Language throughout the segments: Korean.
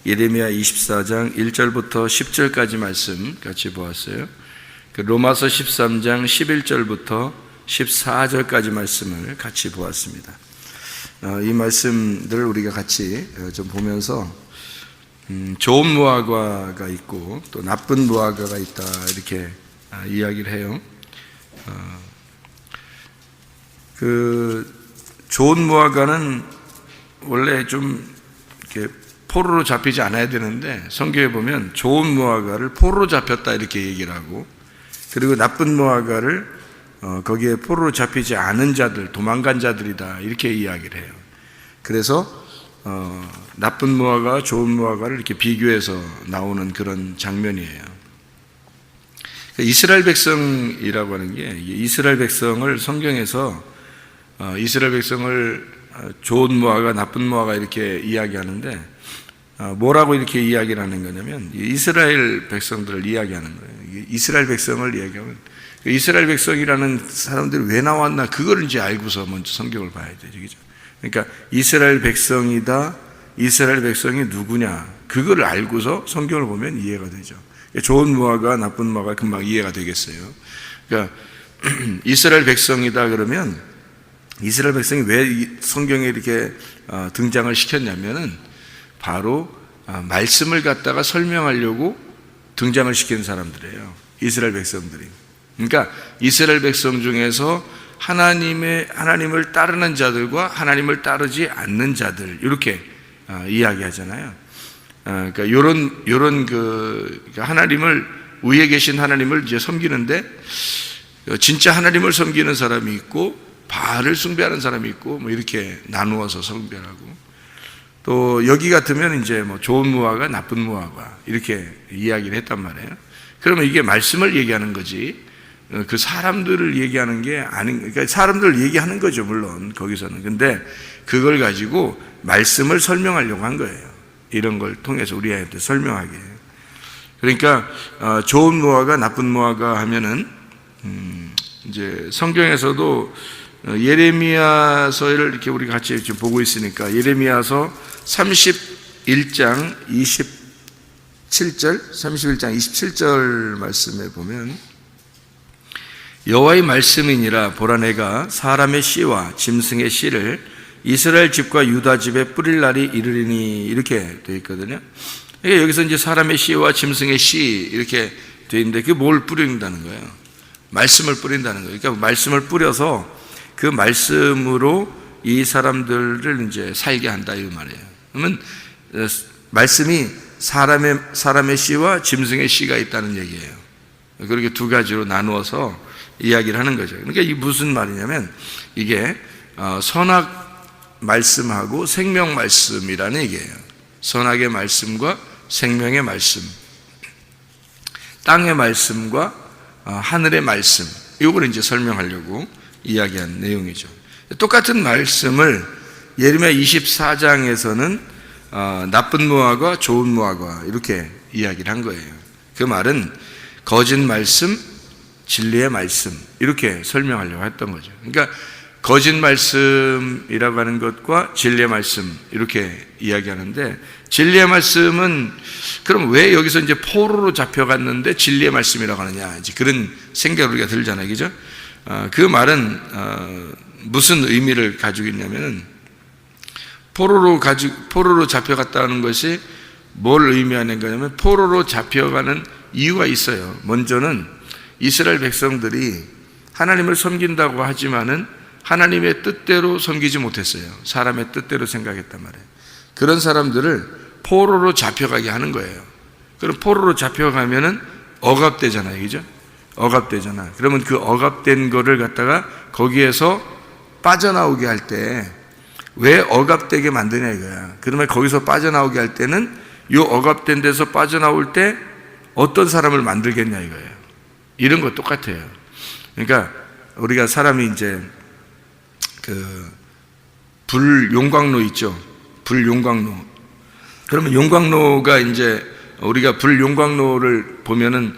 예레미야 24장 1절부터 10절까지 말씀 같이 보았어요. 로마서 13장 11절부터 14절까지 말씀을 같이 보았습니다. 이 말씀들을 우리가 같이 좀 보면서 좋은 무화과가 있고 또 나쁜 무화과가 있다 이렇게 이야기를 해요. 좋은 무화과는 원래 좀 이렇게 포로로 잡히지 않아야 되는데 성경에 보면 좋은 무화과를 포로로 잡혔다 이렇게 얘기를 하고, 그리고 나쁜 무화과를 거기에 포로로 잡히지 않은 자들, 도망간 자들이다 이렇게 이야기를 해요. 그래서 나쁜 무화과와 좋은 무화과를 이렇게 비교해서 나오는 그런 장면이에요. 이스라엘 백성이라고 하는 게, 이스라엘 백성을 성경에서 이스라엘 백성을 좋은 무화과, 나쁜 무화과 이렇게 이야기하는데 뭐라고 이렇게 이야기를 하는 거냐면 이스라엘 백성들을 이야기하는 거예요. 이스라엘 백성을 이야기하면 이스라엘 백성이라는 사람들이 왜 나왔나 그걸 이제 알고서 먼저 성경을 봐야 되죠. 그죠? 그러니까 이스라엘 백성이다, 이스라엘 백성이 누구냐 그거를 알고서 성경을 보면 이해가 되죠. 좋은 무화과, 나쁜 무화과 금방 이해가 되겠어요. 그러니까 이스라엘 백성이다 그러면 이스라엘 백성이 왜 성경에 이렇게 등장을 시켰냐면은 바로 말씀을 갖다가 설명하려고 등장을 시킨 사람들이에요. 이스라엘 백성들이. 그러니까 이스라엘 백성 중에서 하나님을 따르는 자들과 하나님을 따르지 않는 자들 이렇게 이야기하잖아요. 그러니까 요런 하나님을, 위에 계신 하나님을 이제 섬기는데 진짜 하나님을 섬기는 사람이 있고 바알을 숭배하는 사람이 있고 뭐 이렇게 나누어서 숭배하고, 또 여기 같으면 이제 뭐 좋은 무화과, 나쁜 무화과 이렇게 이야기를 했단 말이에요. 그러면 이게 말씀을 얘기하는 거지 그 사람들을 얘기하는 게 아닌, 그러니까 사람들을 얘기하는 거죠 물론 거기서는. 근데 그걸 가지고 말씀을 설명하려고 한 거예요. 이런 걸 통해서 우리한테 설명하게. 그러니까 좋은 무화과, 나쁜 무화과 하면은 이제 성경에서도 예레미야서를 이렇게 우리 같이 지금 보고 있으니까 예레미야서 31장 27절 말씀에 보면 여호와의 말씀이니라, 보라 내가 사람의 씨와 짐승의 씨를 이스라엘 집과 유다 집에 뿌릴 날이 이르리니 이렇게 되어 있거든요. 그러니까 여기서 이제 사람의 씨와 짐승의 씨 이렇게 되어 있는데 그게 뭘 뿌린다는 거예요? 말씀을 뿌린다는 거예요. 그러니까 말씀을 뿌려서 그 말씀으로 이 사람들을 이제 살게 한다 이 말이에요. 그러면 말씀이 사람의 씨와 짐승의 씨가 있다는 얘기예요. 그렇게 두 가지로 나누어서 이야기를 하는 거죠. 그러니까 이게 무슨 말이냐면 이게 선악 말씀하고 생명 말씀이라는 얘기예요. 선악의 말씀과 생명의 말씀, 땅의 말씀과 하늘의 말씀, 이걸 이제 설명하려고 이야기한 내용이죠. 똑같은 말씀을 예레미야 24장에서는 나쁜 무화과, 좋은 무화과 이렇게 이야기를 한 거예요. 그 말은 거짓 말씀, 진리의 말씀 이렇게 설명하려고 했던 거죠. 그러니까 거짓 말씀이라고 하는 것과 진리의 말씀 이렇게 이야기하는데, 진리의 말씀은 그럼 왜 여기서 이제 포로로 잡혀갔는데 진리의 말씀이라고 하느냐, 이제 그런 생각이 우리가 들잖아요, 그죠? 그 말은 무슨 의미를 가지고 있냐면은 포로로 잡혀갔다는 것이 뭘 의미하는 거냐면 포로로 잡혀가는 이유가 있어요. 먼저는 이스라엘 백성들이 하나님을 섬긴다고 하지만은 하나님의 뜻대로 섬기지 못했어요. 사람의 뜻대로 생각했단 말이에요. 그런 사람들을 포로로 잡혀가게 하는 거예요. 그럼 포로로 잡혀가면은 억압되잖아요, 그죠? 억압되잖아. 그러면 그 억압된 거를 갖다가 거기에서 빠져나오게 할 때 왜 억압되게 만드냐 이거야. 그러면 거기서 빠져나오게 할 때는 이 억압된 데서 빠져나올 때 어떤 사람을 만들겠냐 이거예요. 이런 거 똑같아요. 그러니까 우리가 사람이 이제 불 용광로 있죠. 불 용광로. 그러면 용광로가 이제 우리가 불 용광로를 보면은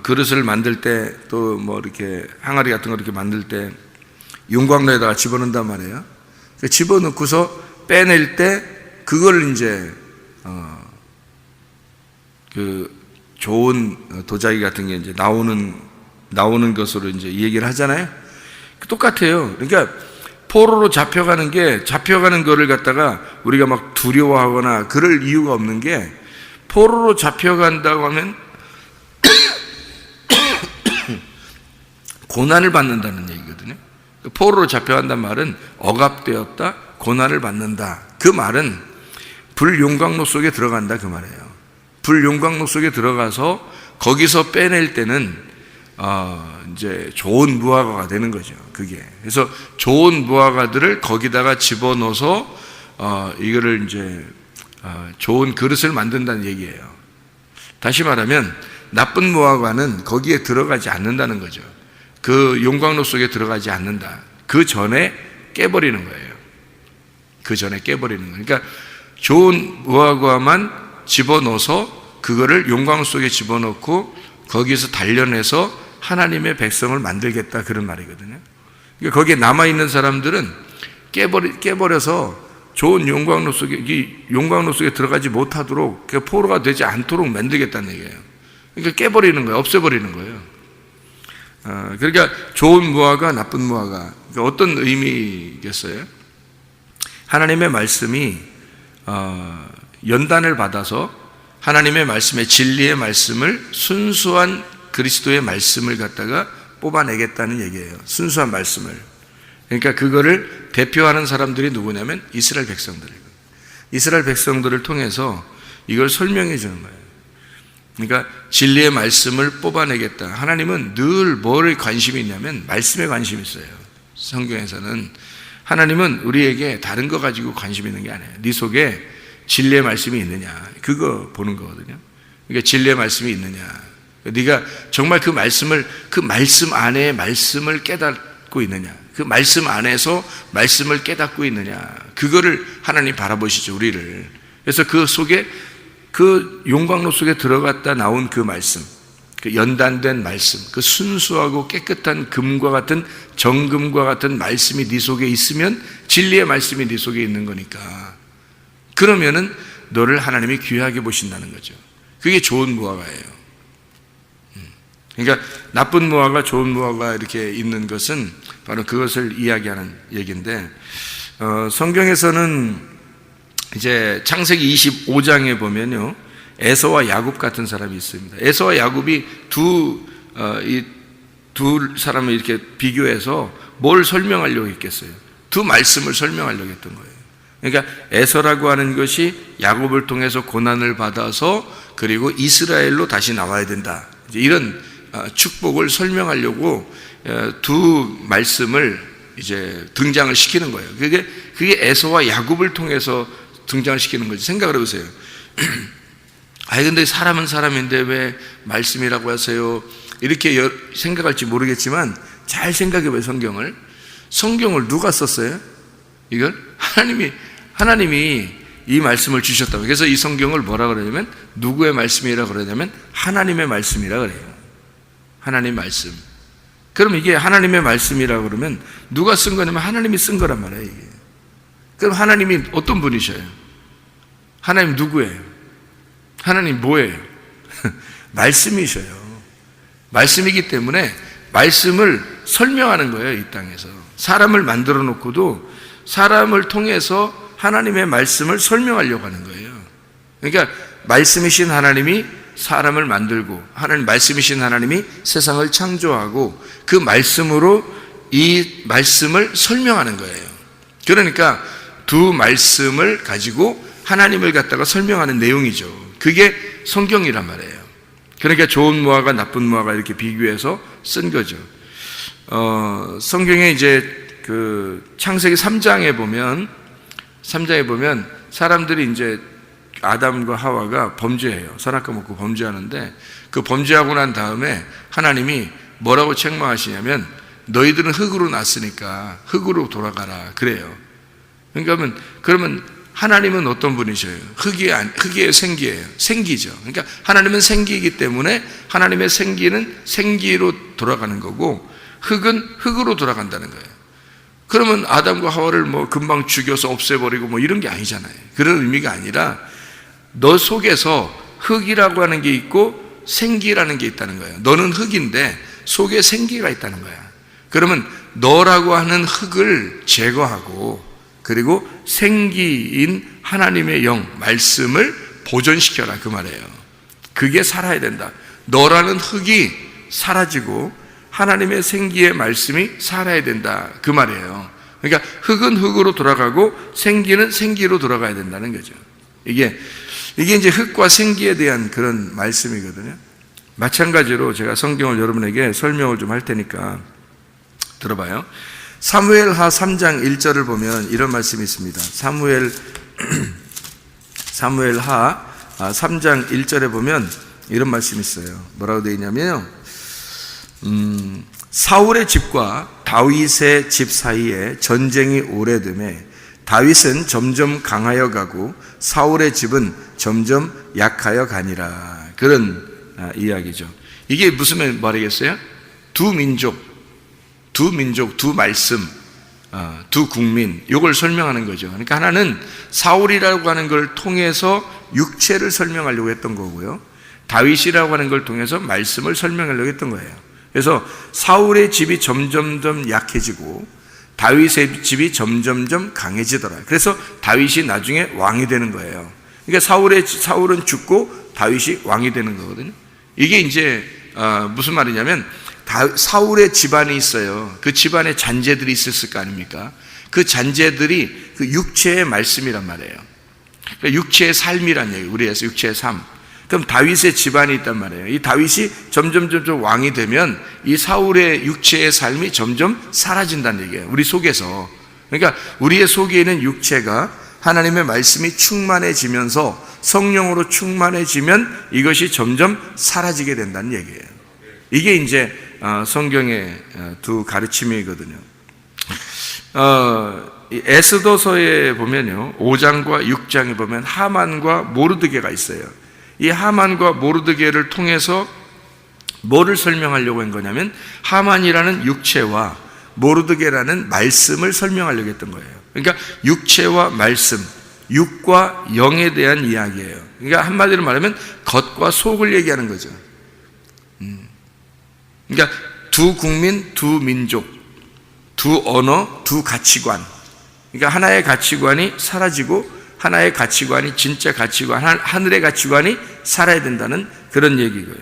그릇을 만들 때 또 뭐 이렇게 항아리 같은 거 이렇게 만들 때 용광로에다가 집어넣는단 말이에요. 집어넣고서 빼낼 때 그걸 이제 그 좋은 도자기 같은 게 이제 나오는 것으로 이제 얘기를 하잖아요. 똑같아요. 그러니까 포로로 잡혀가는 거를 갖다가 우리가 막 두려워하거나 그럴 이유가 없는 게, 포로로 잡혀간다고 하면 고난을 받는다는 얘기거든요. 포로로 잡혀간다는 말은 억압되었다, 고난을 받는다. 그 말은 불용광로 속에 들어간다 그 말이에요. 불용광로 속에 들어가서 거기서 빼낼 때는 이제 좋은 무화과가 되는 거죠. 그게. 그래서 좋은 무화과들을 거기다가 집어넣어서 이거를 이제 좋은 그릇을 만든다는 얘기예요. 다시 말하면 나쁜 무화과는 거기에 들어가지 않는다는 거죠. 그 용광로 속에 들어가지 않는다. 그 전에 깨버리는 거예요. 그 전에 깨버리는 거예요. 그러니까 좋은 무화과만 집어넣어서 그거를 용광로 속에 집어넣고 거기서 단련해서 하나님의 백성을 만들겠다, 그런 말이거든요. 그러니까 거기에 남아있는 사람들은 깨버려서 좋은 용광로 속에 들어가지 못하도록, 포로가 되지 않도록 만들겠다는 얘기예요. 그러니까 깨버리는 거예요. 없애버리는 거예요. 그러니까 좋은 무화과, 나쁜 무화과, 그러니까 어떤 의미겠어요? 하나님의 말씀이 연단을 받아서 하나님의 말씀의 진리의 말씀을, 순수한 그리스도의 말씀을 갖다가 뽑아내겠다는 얘기예요. 순수한 말씀을. 그러니까 그거를 대표하는 사람들이 누구냐면 이스라엘 백성들이에요. 이스라엘 백성들을 통해서 이걸 설명해 주는 거예요. 그러니까 진리의 말씀을 뽑아내겠다. 하나님은 늘 뭐를 관심이 있냐면 말씀에 관심이 있어요. 성경에서는 하나님은 우리에게 다른 거 가지고 관심 있는 게 아니에요. 네 속에 진리의 말씀이 있느냐, 그거 보는 거거든요. 그러니까 진리의 말씀이 있느냐, 네가 정말 그 말씀 안에 말씀을 깨닫고 있느냐, 그 말씀 안에서 말씀을 깨닫고 있느냐, 그거를 하나님 바라보시죠, 우리를. 그래서 그 속에, 그 용광로 속에 들어갔다 나온 그 말씀, 그 연단된 말씀, 그 순수하고 깨끗한 금과 같은, 정금과 같은 말씀이 네 속에 있으면 진리의 말씀이 네 속에 있는 거니까, 그러면은 너를 하나님이 귀하게 보신다는 거죠. 그게 좋은 무화과예요. 그러니까 나쁜 무화과, 좋은 무화과 이렇게 있는 것은 바로 그것을 이야기하는 얘기인데, 성경에서는 이제 창세기 25장에 보면요, 에서와 야곱 같은 사람이 있습니다. 에서와 야곱이 두 사람을 이렇게 비교해서 뭘 설명하려고 했겠어요? 두 말씀을 설명하려고 했던 거예요. 그러니까 에서라고 하는 것이 야곱을 통해서 고난을 받아서 그리고 이스라엘로 다시 나와야 된다, 이런 축복을 설명하려고 두 말씀을 이제 등장을 시키는 거예요. 그게 에서와 야곱을 통해서 등장을 시키는 거지. 생각을 해보세요. 근데 사람은 사람인데 왜 말씀이라고 하세요? 이렇게 생각할지 모르겠지만 잘 생각해봐요. 성경을 누가 썼어요? 이걸 하나님이 이 말씀을 주셨다고. 그래서 이 성경을 뭐라 그러냐면, 누구의 말씀이라 그러냐면 하나님의 말씀이라 그래요. 하나님 말씀. 그럼 이게 하나님의 말씀이라 그러면 누가 쓴 거냐면 하나님이 쓴 거란 말이에요, 이게. 그럼 하나님이 어떤 분이셔요? 하나님 누구예요? 하나님 뭐예요? 말씀이셔요. 말씀이기 때문에 말씀을 설명하는 거예요, 이 땅에서. 사람을 만들어 놓고도 사람을 통해서 하나님의 말씀을 설명하려고 하는 거예요. 그러니까 말씀이신 하나님이 사람을 만들고, 말씀이신 하나님이 세상을 창조하고, 그 말씀으로 이 말씀을 설명하는 거예요. 그러니까 두 말씀을 가지고 하나님을 갖다가 설명하는 내용이죠. 그게 성경이란 말이에요. 그러니까 좋은 무화과, 나쁜 무화과 이렇게 비교해서 쓴 거죠. 성경에 이제 그 창세기 3장에 보면 사람들이 이제 아담과 하와가 범죄해요. 선악과 먹고 범죄하는데, 그 범죄하고 난 다음에 하나님이 뭐라고 책망하시냐면, 너희들은 흙으로 났으니까 흙으로 돌아가라, 그래요. 그러면 하나님은 어떤 분이셔요? 흙이에요, 생기예요? 생기죠. 그러니까 하나님은 생기이기 때문에 하나님의 생기는 생기로 돌아가는 거고, 흙은 흙으로 돌아간다는 거예요. 그러면 아담과 하와를 뭐 금방 죽여서 없애버리고 뭐 이런 게 아니잖아요. 그런 의미가 아니라 너 속에서 흙이라고 하는 게 있고 생기라는 게 있다는 거예요. 너는 흙인데 속에 생기가 있다는 거야. 그러면 너라고 하는 흙을 제거하고 그리고 생기인 하나님의 영, 말씀을 보존시켜라 그 말이에요. 그게 살아야 된다. 너라는 흙이 사라지고 하나님의 생기의 말씀이 살아야 된다 그 말이에요. 그러니까 흙은 흙으로 돌아가고 생기는 생기로 돌아가야 된다는 거죠. 이게 이제 흙과 생기에 대한 그런 말씀이거든요. 마찬가지로 제가 성경을 여러분에게 설명을 좀 할 테니까 들어봐요. 사무엘하 3장 1절을 보면 이런 말씀이 있습니다. 사무엘하 3장 1절에 보면 이런 말씀이 있어요. 뭐라고 되어 있냐면요, 사울의 집과 다윗의 집 사이에 전쟁이 오래됨에 다윗은 점점 강하여 가고 사울의 집은 점점 약하여 가니라. 그런 이야기죠. 이게 무슨 말이겠어요? 두 민족, 두 말씀, 두 국민, 이걸 설명하는 거죠. 그러니까 하나는 사울이라고 하는 걸 통해서 육체를 설명하려고 했던 거고요, 다윗이라고 하는 걸 통해서 말씀을 설명하려고 했던 거예요. 그래서 사울의 집이 점점점 약해지고 다윗의 집이 점점점 강해지더라. 그래서 다윗이 나중에 왕이 되는 거예요. 그러니까 사울은 죽고 다윗이 왕이 되는 거거든요. 이게 이제 무슨 말이냐면, 사울의 집안이 있어요. 그 집안에 잔재들이 있었을 거 아닙니까? 그 잔재들이 그 육체의 말씀이란 말이에요. 그러니까 육체의 삶이란 얘기예요. 우리에서 육체의 삶. 그럼 다윗의 집안이 있단 말이에요. 이 다윗이 점점 왕이 되면 이 사울의 육체의 삶이 점점 사라진다는 얘기예요. 우리 속에서. 그러니까 우리의 속에 있는 육체가 하나님의 말씀이 충만해지면서 성령으로 충만해지면 이것이 점점 사라지게 된다는 얘기예요. 이게 이제 성경의 두 가르침이거든요. 에스더서에 보면요, 5장과 6장에 보면 하만과 모르드게가 있어요. 이 하만과 모르드게를 통해서 뭐를 설명하려고 한 거냐면, 하만이라는 육체와 모르드게라는 말씀을 설명하려고 했던 거예요. 그러니까 육체와 말씀, 육과 영에 대한 이야기예요. 그러니까 한마디로 말하면 겉과 속을 얘기하는 거죠. 그러니까 두 국민, 두 민족, 두 언어, 두 가치관. 그러니까 하나의 가치관이 사라지고 하나의 가치관이, 진짜 가치관, 하늘의 가치관이 살아야 된다는 그런 얘기고요.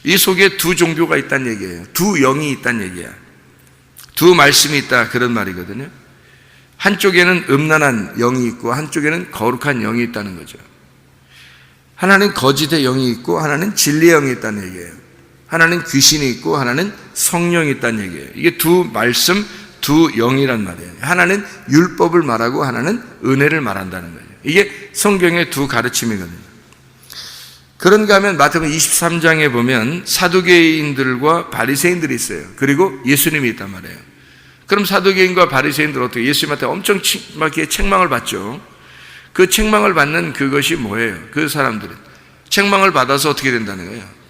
이 속에 두 종교가 있다는 얘기예요. 두 영이 있다는 얘기야. 두 말씀이 있다, 그런 말이거든요. 한쪽에는 음란한 영이 있고 한쪽에는 거룩한 영이 있다는 거죠. 하나는 거짓의 영이 있고 하나는 진리의 영이 있다는 얘기예요. 하나는 귀신이 있고 하나는 성령이 있다는 얘기예요. 이게 두 말씀, 두 영이란 말이에요. 하나는 율법을 말하고 하나는 은혜를 말한다는 거예요. 이게 성경의 두 가르침이거든요. 그런가 하면 마태복음 23장에 보면 사두개인들과 바리새인들이 있어요. 그리고 예수님이 있단 말이에요. 그럼 사두개인과 바리새인들 어떻게, 예수님한테 엄청 책망을 받죠. 그 책망을 받는 그것이 뭐예요? 그 사람들은 책망을 받아서 어떻게 된다는 거예요?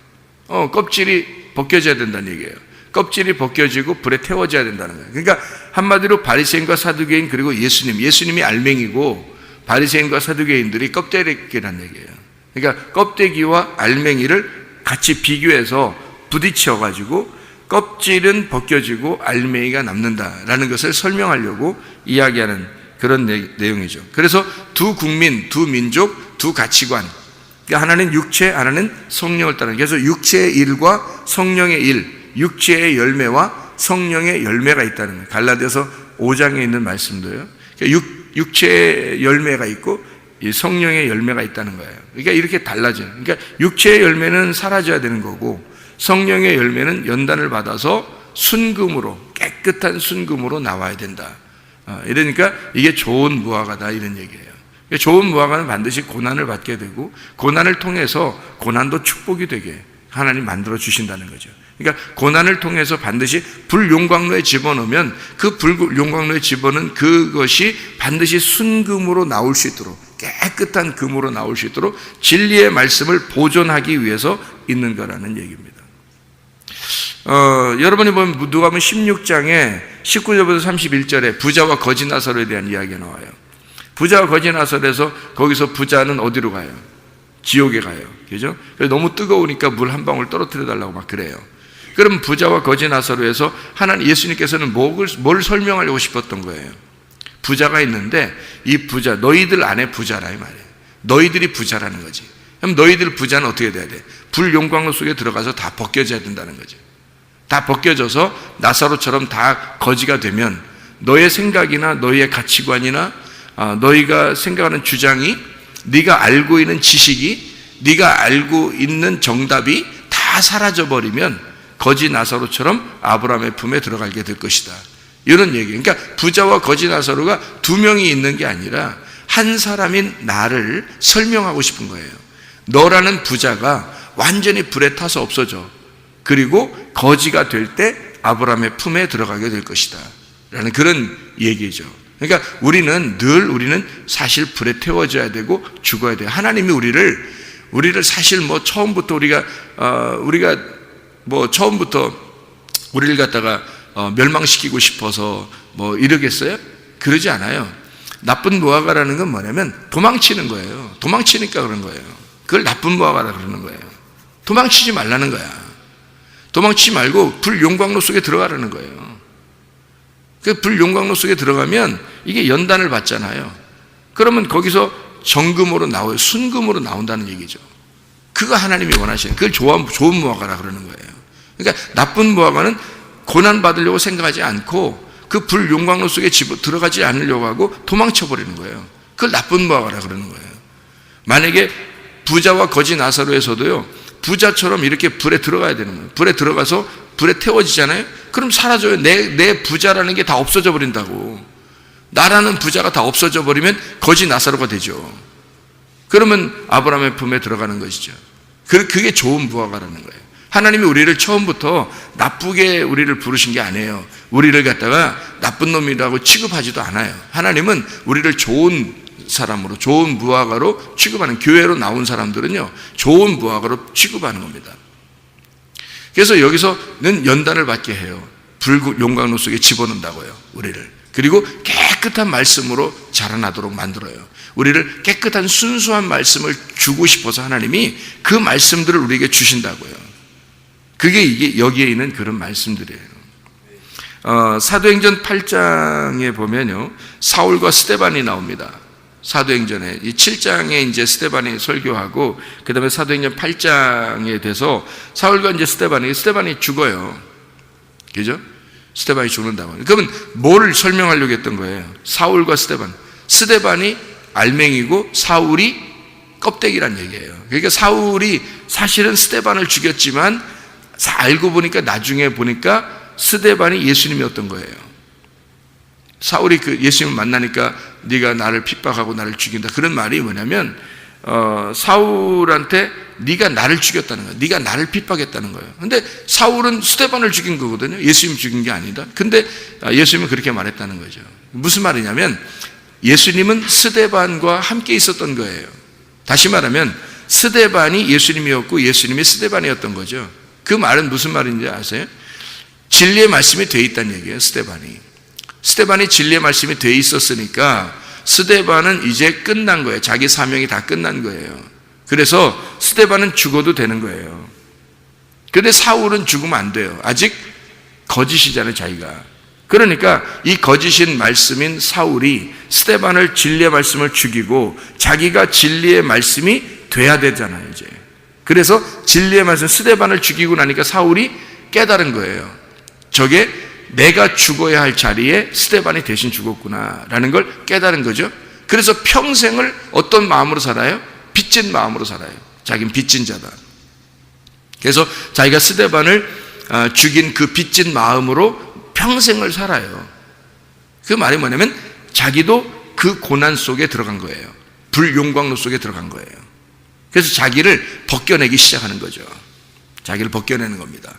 껍질이 벗겨져야 된다는 얘기예요. 껍질이 벗겨지고 불에 태워져야 된다는 거예요. 그러니까 한마디로 바리새인과 사두개인, 그리고 예수님이 알맹이고 바리새인과 사두개인들이 껍데기란 얘기예요. 그러니까 껍데기와 알맹이를 같이 비교해서 부딪혀가지고 껍질은 벗겨지고 알맹이가 남는다라는 것을 설명하려고 이야기하는 그런 내용이죠. 그래서 두 국민, 두 민족, 두 가치관. 그러니까 하나는 육체, 하나는 성령을 따르는. 그래서 육체의 일과 성령의 일, 육체의 열매와 성령의 열매가 있다는 거예요. 갈라디아서 5장에 있는 말씀도요. 그러니까 육체의 열매가 있고 성령의 열매가 있다는 거예요. 그러니까 이렇게 달라져요. 그러니까 육체의 열매는 사라져야 되는 거고 성령의 열매는 연단을 받아서 순금으로, 깨끗한 순금으로 나와야 된다. 이러니까 이게 좋은 무화과다, 이런 얘기예요. 좋은 무화과는 반드시 고난을 받게 되고 고난을 통해서 고난도 축복이 되게 하나님 만들어 주신다는 거죠. 그러니까 고난을 통해서 반드시 불용광로에 집어넣으면 그 불용광로에 집어넣은 그것이 반드시 순금으로 나올 수 있도록, 깨끗한 금으로 나올 수 있도록 진리의 말씀을 보존하기 위해서 있는 거라는 얘기입니다. 여러분이 보면 누가복음 16장에 19절부터 31절에 부자와 거지 나사로에 대한 이야기가 나와요. 부자와 거지 나사로에서 거기서 부자는 어디로 가요? 지옥에 가요. 그죠? 그래서 너무 뜨거우니까 물 한 방울 떨어뜨려 달라고 막 그래요. 그럼 부자와 거지 나사로에서 하나님 예수님께서는 뭘 설명하려고 싶었던 거예요? 부자가 있는데 이 부자, 너희들 안에 부자라 이 말이에요. 너희들이 부자라는 거지. 그럼 너희들 부자는 어떻게 돼야 돼? 불 용광로 속에 들어가서 다 벗겨져야 된다는 거죠. 다 벗겨져서 나사로처럼 다 거지가 되면 너의 생각이나 너희의 가치관이나 너희가 생각하는 주장이, 네가 알고 있는 지식이, 네가 알고 있는 정답이 다 사라져버리면 거지 나사로처럼 아브라함의 품에 들어가게 될 것이다. 이런 얘기예요. 그러니까 부자와 거지 나사로가 두 명이 있는 게 아니라 한 사람인 나를 설명하고 싶은 거예요. 너라는 부자가 완전히 불에 타서 없어져. 그리고 거지가 될 때 아브라함의 품에 들어가게 될 것이다 라는 그런 얘기죠. 그러니까 우리는 사실 불에 태워져야 되고 죽어야 돼요. 하나님이 우리를 사실 처음부터 우리가 처음부터 우리를 갖다가 멸망시키고 싶어서 이러겠어요? 그러지 않아요. 나쁜 무화과라는 건 뭐냐면 도망치는 거예요. 도망치니까 그런 거예요. 그걸 나쁜 무화과라 그러는 거예요. 도망치지 말라는 거야. 도망치지 말고 불 용광로 속에 들어가라는 거예요. 그 불 용광로 속에 들어가면 이게 연단을 받잖아요. 그러면 거기서 정금으로 나와요. 순금으로 나온다는 얘기죠. 그거 하나님이 원하시는, 그걸 좋은 무화과라 그러는 거예요. 그러니까 나쁜 무화과는 고난 받으려고 생각하지 않고 그 불 용광로 속에 들어가지 않으려고 하고 도망쳐 버리는 거예요. 그걸 나쁜 무화과라 그러는 거예요. 만약에 부자와 거지 나사로에서도요, 부자처럼 이렇게 불에 들어가야 되는 거예요. 불에 들어가서 불에 태워지잖아요. 그럼 사라져요. 내 부자라는 게 다 없어져 버린다고. 나라는 부자가 다 없어져 버리면 거지 나사로가 되죠. 그러면 아브라함의 품에 들어가는 것이죠. 그게 좋은 무화과라는 거예요. 하나님이 우리를 처음부터 나쁘게 우리를 부르신 게 아니에요. 우리를 갖다가 나쁜 놈이라고 취급하지도 않아요. 하나님은 우리를 좋은 사람으로, 좋은 무화과로 취급하는, 교회로 나온 사람들은요 좋은 무화과로 취급하는 겁니다. 그래서 여기서는 연단을 받게 해요. 불 용광로 속에 집어넣는다고요, 우리를. 그리고 깨끗한 말씀으로 자라나도록 만들어요. 우리를 깨끗한 순수한 말씀을 주고 싶어서 하나님이 그 말씀들을 우리에게 주신다고요. 이게 여기에 있는 그런 말씀들이에요. 사도행전 8장에 보면요, 사울과 스데반이 나옵니다. 사도행전에 이 7장에 이제 스데반이 설교하고, 그 다음에 사도행전 8장에 돼서 사울과 이제 스데반이 죽어요. 그죠? 스데반이 죽는다고. 그러면 뭘 설명하려고 했던 거예요? 사울과 스데반이 알맹이고 사울이 껍데기란 얘기예요. 그러니까 사울이 사실은 스데반을 죽였지만 알고 보니까, 나중에 보니까 스데반이 예수님이었던 거예요. 사울이 예수님을 만나니까 네가 나를 핍박하고 나를 죽인다, 그런 말이 뭐냐면 사울한테 네가 나를 죽였다는 거예요. 네가 나를 핍박했다는 거예요. 근데 사울은 스데반을 죽인 거거든요. 예수님 죽인 게 아니다. 근데 예수님은 그렇게 말했다는 거죠. 무슨 말이냐면 예수님은 스데반과 함께 있었던 거예요. 다시 말하면 스데반이 예수님이었고 예수님이 스데반이었던 거죠. 그 말은 무슨 말인지 아세요? 진리의 말씀이 돼 있다는 얘기예요. 스데반이 진리의 말씀이 돼 있었으니까 스데반은 이제 끝난 거예요. 자기 사명이 다 끝난 거예요. 그래서 스데반은 죽어도 되는 거예요. 그런데 사울은 죽으면 안 돼요. 아직 거짓이잖아요, 자기가. 그러니까 이 거짓인 말씀인 사울이 스데반을 진리의 말씀을 죽이고 자기가 진리의 말씀이 돼야 되잖아요, 이제. 그래서 진리의 말씀, 스데반을 죽이고 나니까 사울이 깨달은 거예요. 저게 내가 죽어야 할 자리에 스데반이 대신 죽었구나라는 걸 깨달은 거죠. 그래서 평생을 어떤 마음으로 살아요? 빚진 마음으로 살아요. 자기는 빚진 자다. 그래서 자기가 스데반을 죽인 그 빚진 마음으로 평생을 살아요. 그 말이 뭐냐면 자기도 그 고난 속에 들어간 거예요. 불용광로 속에 들어간 거예요. 그래서 자기를 벗겨내기 시작하는 거죠. 자기를 벗겨내는 겁니다.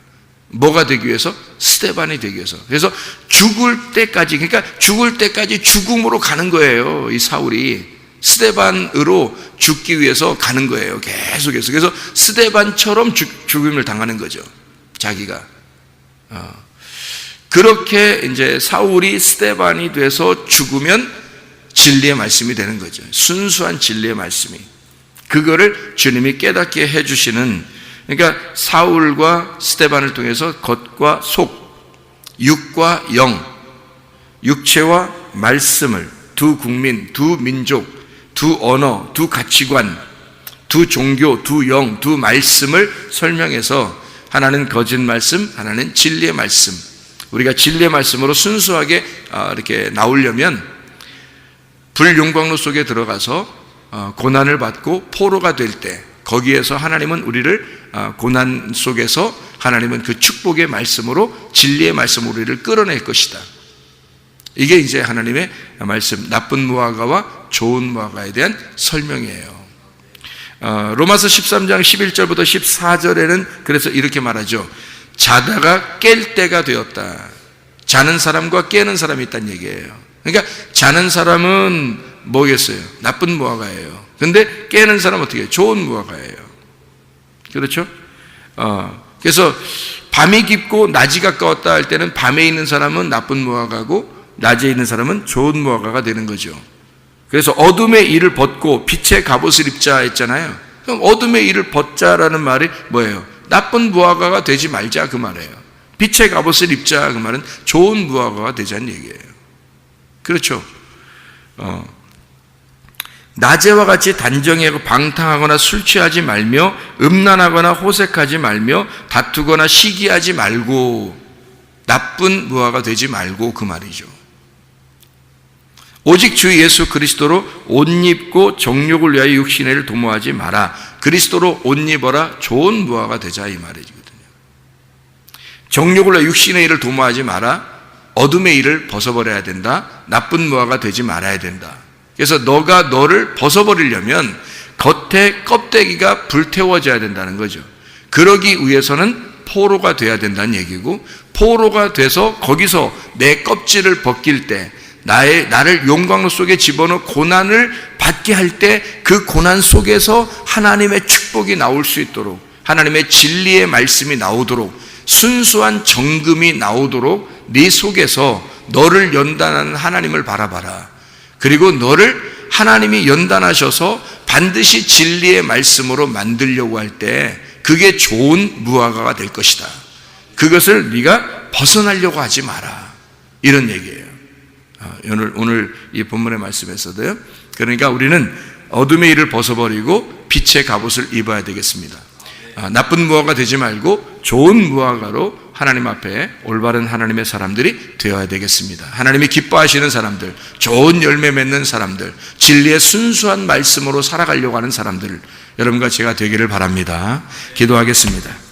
뭐가 되기 위해서? 스데반이 되기 위해서. 그래서 죽을 때까지, 그러니까 죽을 때까지 죽음으로 가는 거예요. 이 사울이 스데반으로 죽기 위해서 가는 거예요. 계속해서. 그래서 스데반처럼 죽음을 당하는 거죠. 자기가. 그렇게 이제 사울이 스데반이 돼서 죽으면 진리의 말씀이 되는 거죠. 순수한 진리의 말씀이. 그거를 주님이 깨닫게 해주시는, 그러니까 사울과 스데반을 통해서 겉과 속, 육과 영, 육체와 말씀을 두 국민, 두 민족, 두 언어, 두 가치관, 두 종교, 두 영, 두 말씀을 설명해서 하나는 거짓 말씀, 하나는 진리의 말씀. 우리가 진리의 말씀으로 순수하게 이렇게 나오려면 불용광로 속에 들어가서 고난을 받고 포로가 될 때, 거기에서 하나님은 우리를 고난 속에서 하나님은 그 축복의 말씀으로, 진리의 말씀으로 우리를 끌어낼 것이다. 이게 이제 하나님의 말씀, 나쁜 무화과와 좋은 무화과에 대한 설명이에요. 로마서 13장 11절부터 14절에는 그래서 이렇게 말하죠. 자다가 깰 때가 되었다. 자는 사람과 깨는 사람이 있다는 얘기예요. 그러니까 자는 사람은 뭐겠어요? 나쁜 무화과예요. 근데 깨는 사람은 어떻게 해요? 좋은 무화과예요. 그렇죠? 그래서 밤이 깊고 낮이 가까웠다 할 때는 밤에 있는 사람은 나쁜 무화과고 낮에 있는 사람은 좋은 무화과가 되는 거죠. 그래서 어둠의 일을 벗고 빛의 갑옷을 입자 했잖아요. 그럼 어둠의 일을 벗자라는 말이 뭐예요? 나쁜 무화과가 되지 말자 그 말이에요. 빛의 갑옷을 입자 그 말은 좋은 무화과가 되자는 얘기예요. 그렇죠? 낮에와 같이 단정하고 방탕하거나 술 취하지 말며 음란하거나 호색하지 말며 다투거나 시기하지 말고, 나쁜 무화과 되지 말고 그 말이죠. 오직 주 예수 그리스도로 옷 입고 정욕을 위하여 육신의 일을 도모하지 마라. 그리스도로 옷 입어라. 좋은 무화과가 되자 이 말이거든요. 정욕을 위하여 육신의 일을 도모하지 마라. 어둠의 일을 벗어버려야 된다. 나쁜 무화과가 되지 말아야 된다. 그래서 너가 너를 벗어버리려면 겉에 껍데기가 불태워져야 된다는 거죠. 그러기 위해서는 포로가 돼야 된다는 얘기고, 포로가 돼서 거기서 내 껍질을 벗길 때, 나를 용광로 속에 집어넣어 고난을 받게 할 때 그 고난 속에서 하나님의 축복이 나올 수 있도록, 하나님의 진리의 말씀이 나오도록, 순수한 정금이 나오도록 네 속에서 너를 연단하는 하나님을 바라봐라. 그리고 너를 하나님이 연단하셔서 반드시 진리의 말씀으로 만들려고 할 때 그게 좋은 무화과가 될 것이다. 그것을 네가 벗어나려고 하지 마라. 이런 얘기예요. 오늘 이 본문의 말씀에서도요. 그러니까 우리는 어둠의 일을 벗어버리고 빛의 갑옷을 입어야 되겠습니다. 나쁜 무화과 되지 말고 좋은 무화과로 하나님 앞에 올바른 하나님의 사람들이 되어야 되겠습니다. 하나님이 기뻐하시는 사람들, 좋은 열매 맺는 사람들, 진리의 순수한 말씀으로 살아가려고 하는 사람들, 여러분과 제가 되기를 바랍니다. 기도하겠습니다.